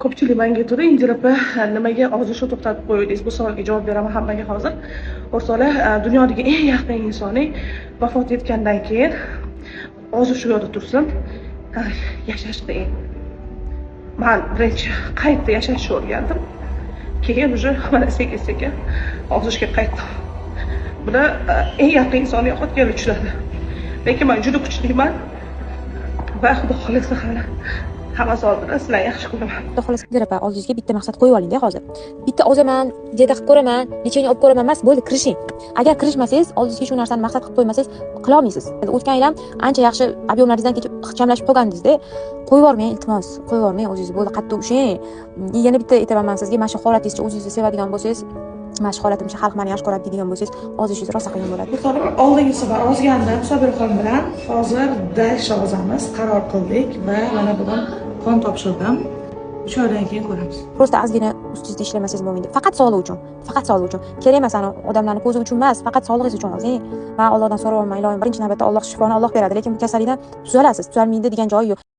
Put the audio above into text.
Ko'pchilik menga aytadi, Indira opa, nimaga ozishni to'xtatib qo'ydingiz? Bu savolga javob beraman hammaga hozir. O'rtoqlar, dunyodagi eng yaqin insoning vafot etgandan keyin ozish shu yoqda tursin, yashash qiyin. Men birinchi qayta yashashni o'rgandim. Keyin уже mana sekin-sekin ozishga qaytdim. Buni eng yaqin insonni yo'qotgani tushunadi. Lekin men juda kuchliman va xudo xohlasa hali hammasi oldida sizlarni yaxshi qilaman. Xudo xohlasa opa, oldingizga bitta maqsad qo'yib oling-da hozir. Bitta ozaman, jeda qilib ko'raman, lecheniya olib ko'raman emas, bo'ldi, kirishing. Agar kirishmasangiz, oldingizga shu narsani maqsad qilib qo'ymasangiz, qila olmaysiz. O'tgan yil ham ancha yaxshi ob'yomlaringizdan kechib ixchamlashib qolgandingiz-da. Qo'yib yubormang, iltimos, qo'yib yubormang o'zingiz. Bo'ldi, qattiq ushlang. Yana bitta aytaman men sizga, mana shu holatingizcha o'zingizni sevadigan bo'lsangiz, mana shu holatimcha xalq meni yaxshi ko'radi deydigan bo'lsangiz, ozishingiz rosa qiyin bo'ladi. Oldingi safar ozgandim, Sobirxon bilan. Hozir dashni ozamiz, qaror qildik va mana bugun qon topshirdim. 3 oydan keyin ko'ramiz. Prosta ozgina ustingizda ishlamasangiz bo'lmaydi. Faqat sog'liq uchun. Faqat sog'liq uchun. Kerak emas ani odamlarning ko'zi uchun emas, faqat sog'lig'ingiz uchun ozing. Men Allohdan so'rayman, ilohim, birinchi navbatda Alloh shifoni Alloh beradi, lekin bu kasallikdan tuzalasiz, tuzalmaydi degan joyi yo'q.